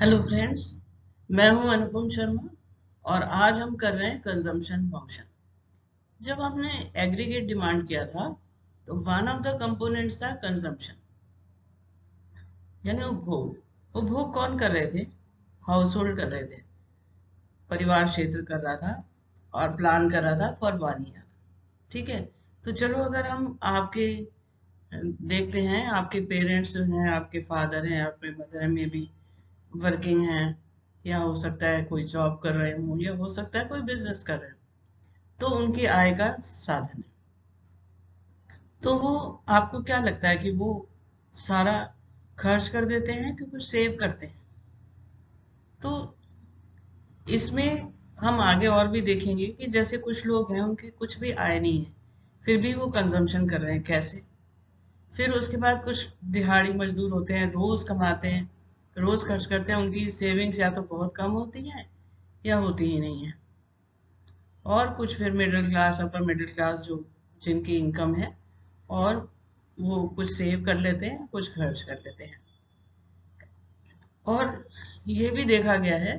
Hello friends, मैं हूं अनुपम शर्मा और आज हम कर रहे हैं कंजम्पशन फंक्शन। जब हमने एग्रीगेट डिमांड किया था तो वन ऑफ द कंपोनेंट्स था कंजम्पशन, यानी उपभोग। उपभोग कौन कर रहे थे? हाउस होल्ड कर रहे थे, परिवार क्षेत्र कर रहा था और प्लान कर रहा था फॉर 1 ईयर। ठीक है, तो चलो अगर हम आपके देखते हैं, आपके पेरेंट्स हैं, आपके फादर हैं, आपके मदर में भी वर्किंग हैं, या हो सकता है कोई जॉब कर रहे हो, या हो सकता है कोई बिजनेस कर रहे हो, तो उनकी आय का साधन है। तो वो आपको क्या लगता है कि वो सारा खर्च कर देते हैं कि कुछ सेव करते हैं? तो इसमें हम आगे और भी देखेंगे कि जैसे कुछ लोग हैं उनकी कुछ भी आय नहीं है, फिर भी वो कंजम्पशन कर रहे हैं, कैसे? फिर उसके बाद कुछ दिहाड़ी मजदूर होते हैं, रोज कमाते हैं, रोज खर्च करते हैं, उनकी सेविंग्स या तो बहुत कम होती हैं या होती ही नहीं है। और कुछ फिर middle class, upper middle class, जो जिनकी इनकम है और वो कुछ सेव कर लेते हैं, कुछ खर्च कर लेते हैं। और ये भी देखा गया है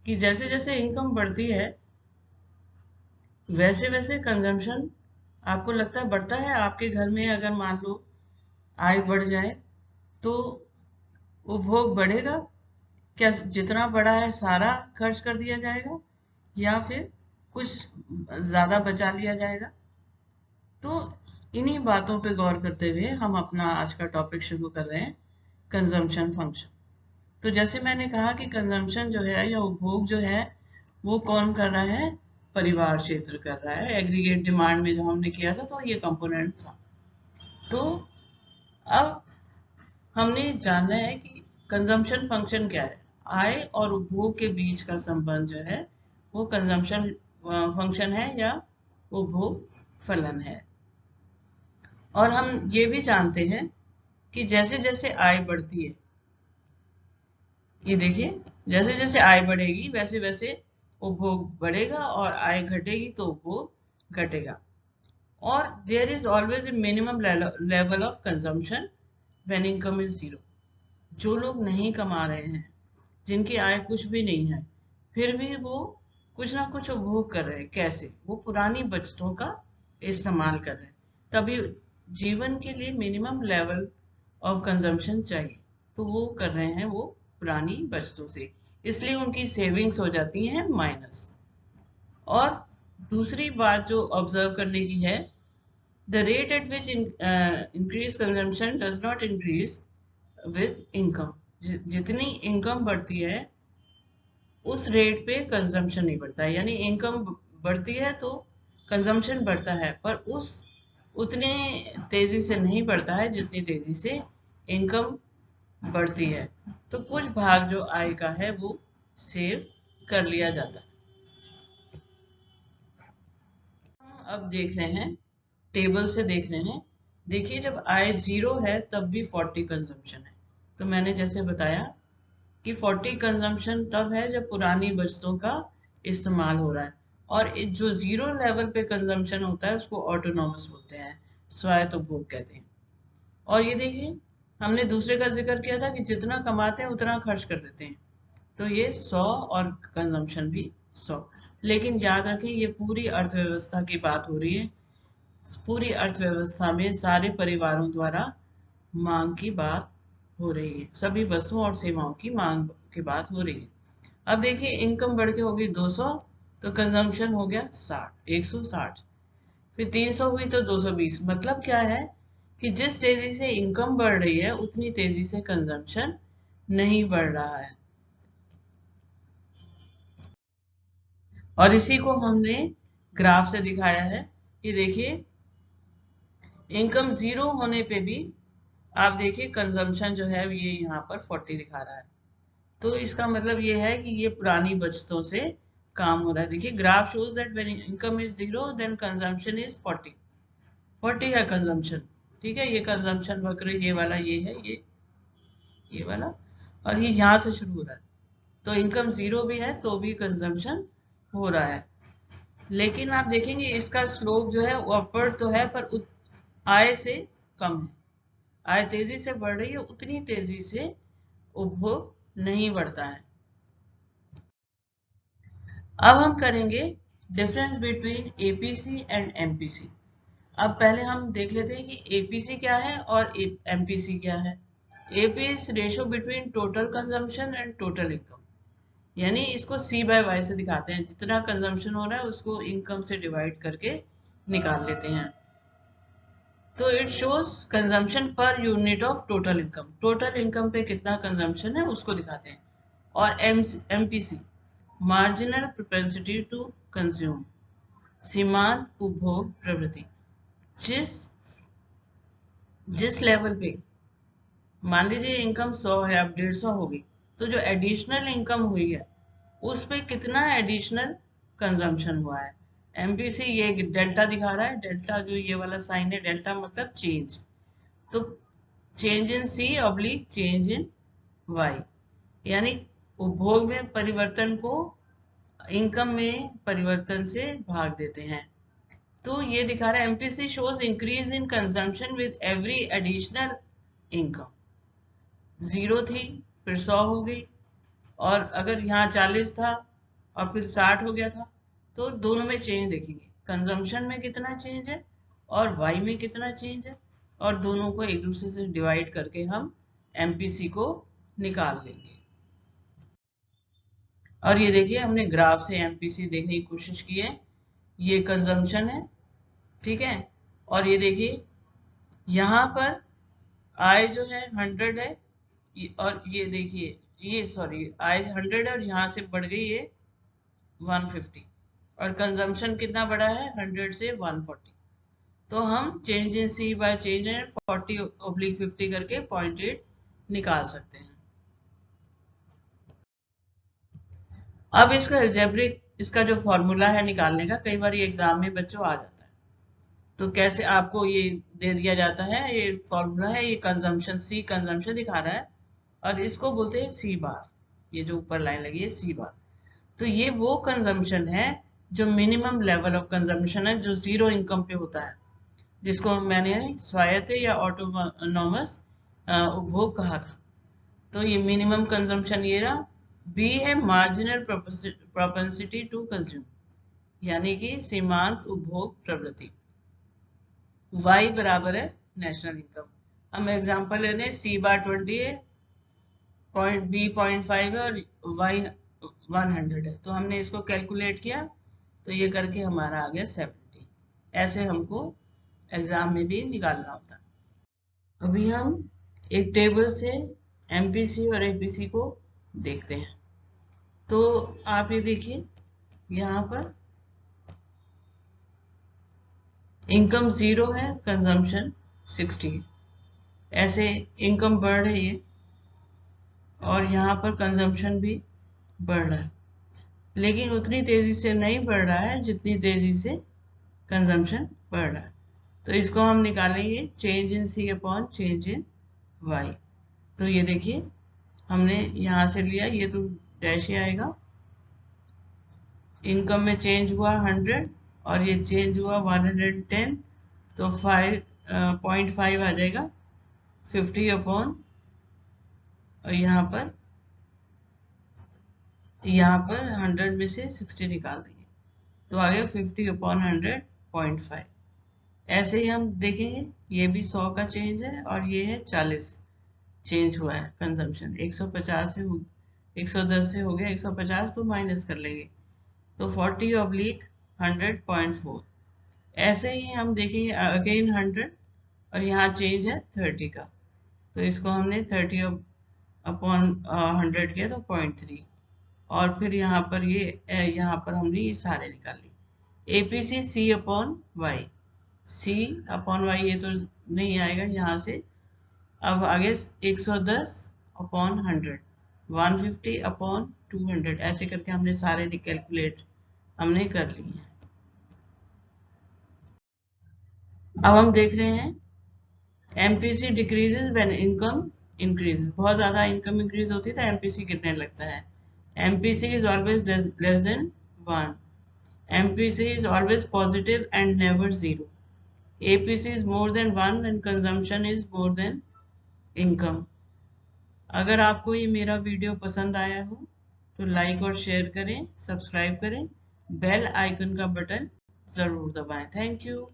कि जैसे जैसे इनकम बढ़ती है वैसे वैसे कंजम्पशन आपको लगता है बढ़ता है। आपके घर में अगर मान लो आय बढ़ जाए तो उपभोग बढ़ेगा क्या? जितना बढ़ा है सारा खर्च कर दिया जाएगा या फिर कुछ ज्यादा बचा लिया जाएगा? तो इन्हीं बातों पे गौर करते हुए हम अपना आज का टॉपिक शुरू कर रहे हैं, कंजम्पशन फंक्शन। तो जैसे मैंने कहा कि कंजम्पशन जो है या उपभोग जो है वो कौन कर रहा है? परिवार क्षेत्र कर रहा है। एग्रीगेट डिमांड में जो हमने किया था तो ये कंपोनेंट था। तो अब हमने जानना है कि कंजम्पशन फंक्शन क्या है। आय और उपभोग के बीच का संबंध जो है वो कंजम्पशन फंक्शन है या उपभोग फलन है। और हम ये भी जानते हैं कि जैसे जैसे आय बढ़ती है, ये देखिए, जैसे जैसे आय बढ़ेगी वैसे वैसे उपभोग बढ़ेगा और आय घटेगी तो उपभोग घटेगा। और there is always a minimum level of consumption when income is zero. जो लोग नहीं कमा रहे हैं, जिनकी आय कुछ भी नहीं है, फिर भी वो कुछ ना कुछ उपभोग कर रहे हैं, कैसे? वो पुरानी बचतों का इस्तेमाल कर रहे हैं। तभी जीवन के लिए मिनिमम लेवल ऑफ कंजम्पशन चाहिए, तो वो कर रहे हैं वो पुरानी बचतों से, इसलिए उनकी सेविंग्स हो जाती हैं माइनस। और दूसरी बात जो ऑब्जर्व करने की है, the rate at which increase consumption does not increase with income. जितनी इनकम बढ़ती है उस रेट पे कंजम्पशन नहीं बढ़ता है, यानी इनकम बढ़ती है तो कंजम्पशन बढ़ता है, पर उस उतने तेजी से नहीं बढ़ता है जितनी तेजी से इनकम बढ़ती है। तो कुछ भाग जो आय का है वो सेव कर लिया जाता है। हम अब देख रहे हैं, टेबल से देख रहे हैं। देखिए, जब आय जीरो है तब भी 40 कंजम्पशन है। तो मैंने जैसे बताया कि 40 कंजम्पशन तब है जब पुरानी बचतों का इस्तेमाल हो रहा है। और जो जीरो लेवल पे कंजम्पशन होता है उसको ऑटोनॉमस बोलते हैं, स्वायत्त उपभोग कहते हैं। और ये देखिए, हमने दूसरे का जिक्र किया था कि जितना कमाते हैं उतना खर्च कर देते हैं, तो ये 100 और कंजम्पशन भी 100। लेकिन याद रखें, ये पूरी अर्थव्यवस्था की बात हो रही है। पूरी अर्थव्यवस्था में सारे परिवारों द्वारा मांग की बात हो रही है, सभी वस्तुओं और सेवाओं की मांग की बात हो रही है। अब देखिए, इनकम बढ़ के हो गई 200, तो कंजम्पशन हो गया 60, 160। फिर 300 हुई तो 220। मतलब क्या है कि जिस तेजी से इनकम बढ़ रही है उतनी तेजी से कंजम्पशन नहीं बढ़ रहा है। और इसी को हमने ग्राफ से दिखाया है कि देखिए, इनकम जीरो होने पे भी आप देखिए कंजम्पशन जो है ये यहाँ पर 40 दिखा रहा है। तो इसका मतलब ये है कि ये पुरानी बचतों से काम हो रहा है। देखिए, graph shows that when income is zero then consumption is 40। 40 है कंजम्पशन। ठीक है, ये कंजम्पशन वक्र ये वाला, ये है ये वाला, और ये यहाँ से शुरू हो रहा है। तो इनकम जीरो भी है तो भी कंजम्पशन हो रहा है। लेकिन आप देखेंगे इसका स्लोप जो है वो अपवर्ड तो है, पर आय से कम है। आय तेजी से बढ़ रही है, उतनी तेजी से उपभोग नहीं बढ़ता है। अब हम करेंगे difference between APC and MPC. अब पहले हम देख लेते हैं कि एपीसी क्या है और एमपीसी क्या है। AP is ratio between total consumption and total income, यानी इसको सी बाय वाई से दिखाते हैं, जितना कंजम्पशन हो रहा है उसको इनकम से डिवाइड करके निकाल लेते हैं। तो it shows consumption per unit of total income, total income पे कितना कंजम्पशन है उसको दिखाते हैं। और MPC marginal propensity to consume, सीमांत उपभोग प्रवृत्ति। जिस जिस लेवल पे मान लीजिए इनकम 100 है, अब 150 होगी, तो जो एडिशनल इनकम हुई है उस पे कितना एडिशनल कंजम्पशन हुआ है। एमपीसी ये डेल्टा दिखा रहा है, डेल्टा जो ये वाला साइन है, डेल्टा मतलब चेंज। तो change in C oblique change in Y, यानी उपभोग में परिवर्तन को इनकम में परिवर्तन से भाग देते हैं। तो ये दिखा रहा है MPC shows increase in consumption with every additional income. 0 थी, फिर 100 हो गई, और अगर यहाँ 40 था और फिर 60 हो गया था, तो दोनों में चेंज देखेंगे, कंजम्पशन में कितना चेंज है और वाई में कितना चेंज है, और दोनों को एक दूसरे से डिवाइड करके हम एमपीसी को निकाल लेंगे। और ये देखिए हमने ग्राफ से एमपीसी देखने की कोशिश की है। ये कंजम्पशन है, ठीक है, और ये देखिए यहाँ पर आय जो है 100 है, और ये देखिए ये सॉरी आय 100 है और यहाँ से बढ़ गई ये 150, और कंजम्पशन कितना बढ़ा है 100 से 140। तो हम change in C by change in 40/50 करके 0.8 निकाल सकते हैं। अब इसका एल्जेब्रिक, इसका जो फॉर्मूला है निकालने का, कई बार ये एग्जाम में बच्चों आ जाता है। तो कैसे आपको ये दे दिया जाता है, ये फॉर्मूला है, ये कंजम्पशन सी कंजम्पशन दिखा रहा है और इसको बोलते हैं सी बार, ये जो ऊपर लाइन लगी है सी बार। तो ये वो कंजम्पशन है जो मिनिमम लेवल ऑफ कंजम्पशन है, जो 0 इनकम पे होता है, जिसको मैंने स्वायत्त या ऑटोनॉमस उपभोग कहा था। तो ये मिनिमम कंजम्पशन ये रहा। बी है मार्जिनल प्रोपेंसिटी टू कंज्यूम, यानी कि सीमांत उपभोग प्रवृत्ति। y बराबर है नेशनल इनकम। हम एग्जांपल ले लें, सी बार 20 है, पॉइंट बी 0.5 है और y 100 है, तो हमने इसको कैलकुलेट किया तो ये करके हमारा आ गया 70। ऐसे हमको एग्जाम में भी निकालना होता है। अभी हम एक टेबल से एमपीसी और एपीसी को देखते हैं। तो आप ये देखिए यहाँ पर इनकम 0 है, कंजम्पशन 60 है। ऐसे इनकम बढ़ रही है और यहाँ पर कंजम्पशन भी बढ़ रहा है, लेकिन उतनी तेजी से नहीं बढ़ रहा है जितनी तेजी से कंजम्पशन बढ़ रहा है। तो इसको हम निकालेंगे change in C upon change in Y. तो ये देखिए हमने यहाँ से लिया, ये तो डैश ही आएगा, इनकम में चेंज हुआ 100 और ये चेंज हुआ 110, तो 5.5 आ जाएगा 50 अपॉन, और यहाँ पर 100 में से 60 निकाल देंगे तो आ गया 50 अपॉन 100.5। ऐसे ही हम देखेंगे, ये भी 100 का चेंज है और ये है 40 चेंज हुआ है कंजम्पशन, 150 से 110 से हो गया 150, तो माइनस कर लेंगे तो 40/100.4। ऐसे ही हम देखेंगे अगेन 100 और यहाँ चेंज है 30 का, तो इसको हमने 30 अपॉन 100 किया तो 0.3, और फिर यहाँ पर हमने ये सारे निकाल लिए। एपीसी सी अपॉन वाई, सी अपॉन वाई ये तो नहीं आएगा यहाँ से। अब आगे 110 अपॉन 100, 150 अपॉन 200, ऐसे करके हमने सारे कैलकुलेट हमने कर लिए हैं। अब हम देख रहे हैं MPC decreases when income increases. बहुत ज्यादा इनकम इंक्रीज होती है तो एमपीसी गिरने लगता है। MPC is always less than 1। MPC is always positive and never 0। APC is more than 1 when consumption is more than income. अगर आपको ये मेरा वीडियो पसंद आया हो तो लाइक और शेयर करें, सब्सक्राइब करें, बेल आइकन का बटन जरूर दबाएं। Thank you.